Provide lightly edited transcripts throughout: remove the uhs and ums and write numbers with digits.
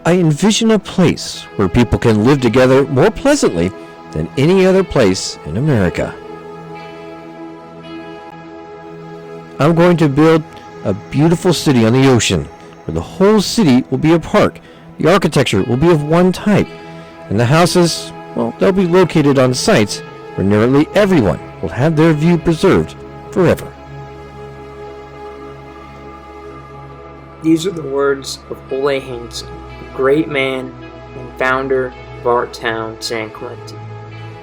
I envision a place where people can live together more pleasantly than any other place in America. I'm going to build a beautiful city on the ocean, where the whole city will be a park. The architecture will be of one type, and the houses, well, they'll be located on sites where nearly everyone will have their view preserved forever. These are the words of Ole Hansen, a great man and founder of our town, San Clemente.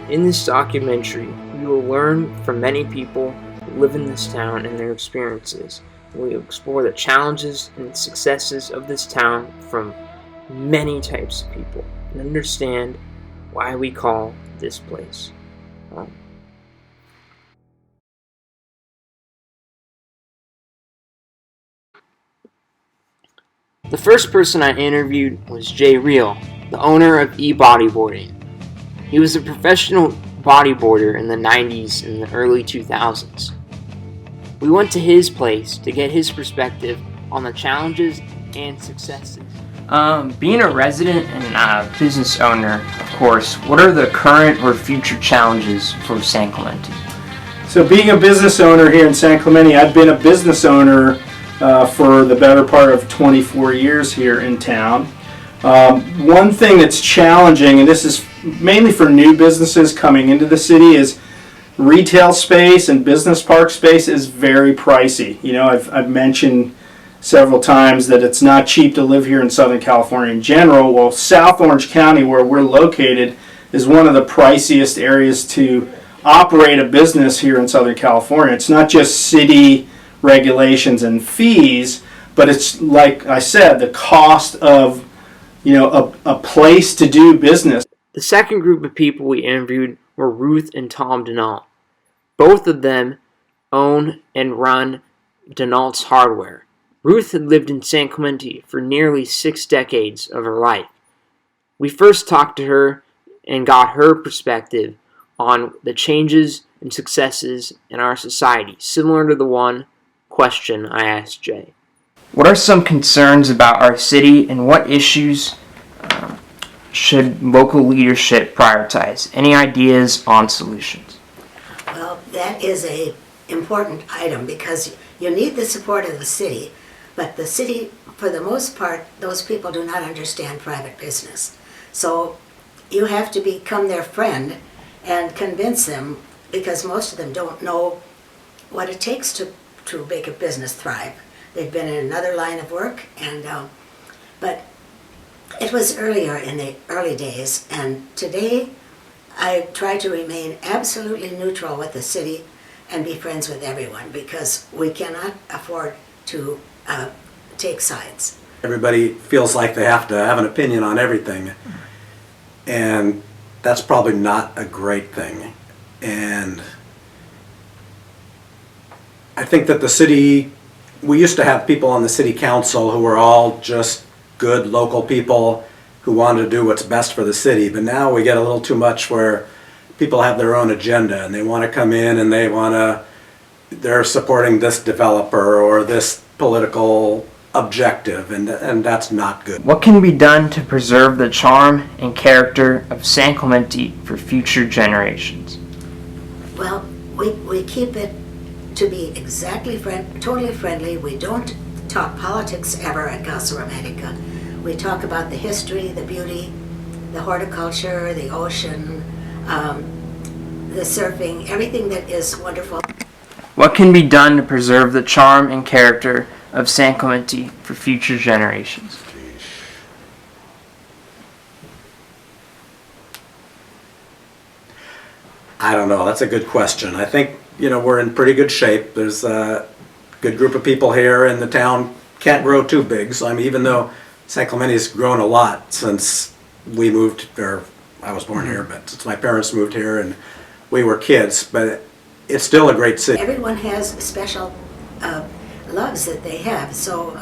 In this documentary, we will learn from many people who live in this town and their experiences. We will explore the challenges and successes of this town from many types of people and understand why we call this place home. The first person I interviewed was Jay Reel, the owner of E-Bodyboarding. He was a professional bodyboarder in the 90s and the early 2000s. We went to his place to get his perspective on the challenges and successes. Being a resident and a business owner, of course, what are the current or future challenges for San Clemente? So being a business owner here in San Clemente, I've been a business owner for the better part of 24 years here in town. One thing that's challenging, and this is mainly for new businesses coming into the city, is retail space and business park space is very pricey. You know, I've mentioned several times that it's not cheap to live here in Southern California in general. Well, South Orange County, where we're located, is one of the priciest areas to operate a business here in Southern California. It's not just city regulations and fees, but it's, like I said, the cost of, you know, a place to do business. The second group of people we interviewed were Ruth and Tom Denault. Both of them own and run Denault's Hardware. Ruth had lived in San Clemente for nearly 6 decades of her life. We first talked to her and got her perspective on the changes and successes in our society, similar to the question I asked Jay. What are some concerns about our city and what issues should local leadership prioritize? Any ideas on solutions? Well, that is an important item because you need the support of the city, but the city, for the most part, those people do not understand private business. So you have to become their friend and convince them, because most of them don't know what it takes to make a business thrive. They've been in another line of work, and but it was earlier in the early days, and today I try to remain absolutely neutral with the city and be friends with everyone, because we cannot afford to take sides. Everybody feels like they have to have an opinion on everything, and that's probably not a great thing. And I think that the city, we used to have people on the city council who were all just good local people who wanted to do what's best for the city, but now we get a little too much where people have their own agenda and they want to come in and they're supporting this developer or this political objective, and that's not good. What can be done to preserve the charm and character of San Clemente for future generations? Well, we keep it to be exactly totally friendly. We don't talk politics ever at Casa Romantica. We talk about the history, the beauty, the horticulture, the ocean, the surfing, everything that is wonderful. What can be done to preserve the charm and character of San Clemente for future generations? I don't know. That's a good question. I think, we're in pretty good shape. There's a good group of people here, and the town can't grow too big. So, even though San Clemente's grown a lot since we moved, or I was born here, but since my parents moved here and we were kids, but it's still a great city. Everyone has special loves that they have. So,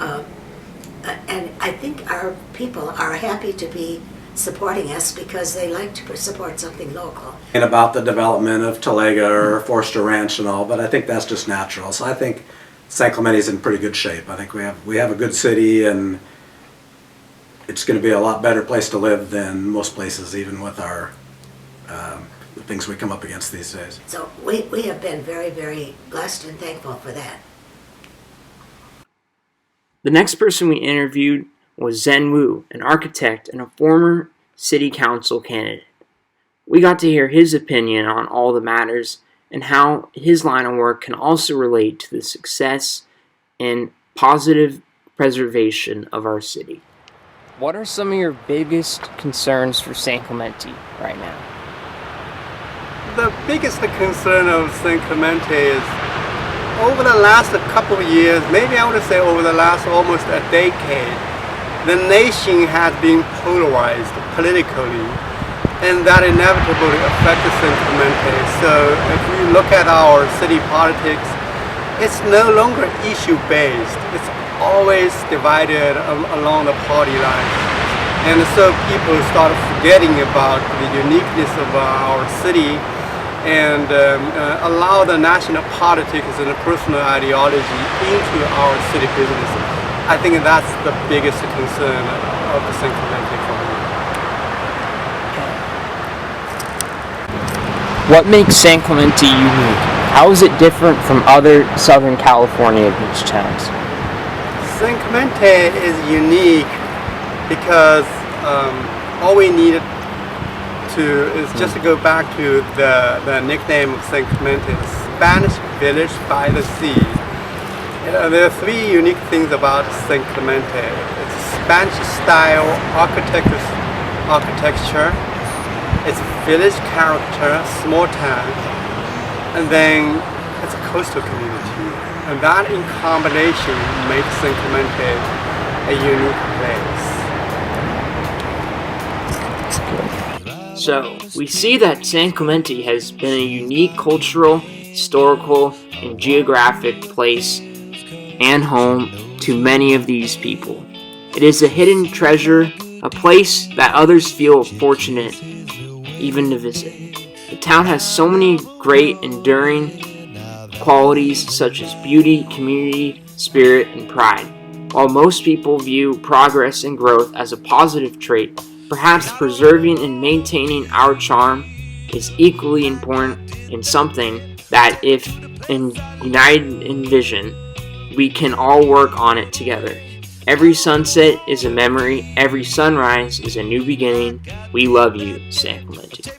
and I think our people are happy to be supporting us because they like to support something local. And about the development of Talega or Forster Ranch and all, but I think that's just natural. So I think San Clemente's in pretty good shape. I think we have a good city, and it's going to be a lot better place to live than most places, even with our the things we come up against these days. So we have been very, very blessed and thankful for that. The next person we interviewed was Zen Wu, an architect and a former city council candidate. We got to hear his opinion on all the matters and how his line of work can also relate to the success and positive preservation of our city. What are some of your biggest concerns for San Clemente right now? The biggest concern of San Clemente is over the last couple of years, maybe I would say over the last almost a decade, the nation has been polarized politically, and that inevitably affects San Clemente. So if we look at our city politics, it's no longer issue-based. It's always divided along the party lines. And so people start forgetting about the uniqueness of our city and allow the national politics and the personal ideology into our city business. I think that's the biggest concern of the San Clemente for me. What makes San Clemente unique? How is it different from other Southern California beach towns? San Clemente is unique because all we needed is just to go back to the nickname of San Clemente, Spanish village by the sea. There are three unique things about San Clemente. It's Spanish style architecture, it's village character, small town, and then it's a coastal community. And that in combination makes San Clemente a unique place. So, we see that San Clemente has been a unique cultural, historical, and geographic place and home to many of these people. It is a hidden treasure, a place that others feel fortunate even to visit. The town has so many great, enduring qualities such as beauty, community, spirit, and pride. While most people view progress and growth as a positive trait, perhaps preserving and maintaining our charm is equally important and something that, if united in vision, we can all work on it together. Every sunset is a memory. Every sunrise is a new beginning. We love you, San Clemente.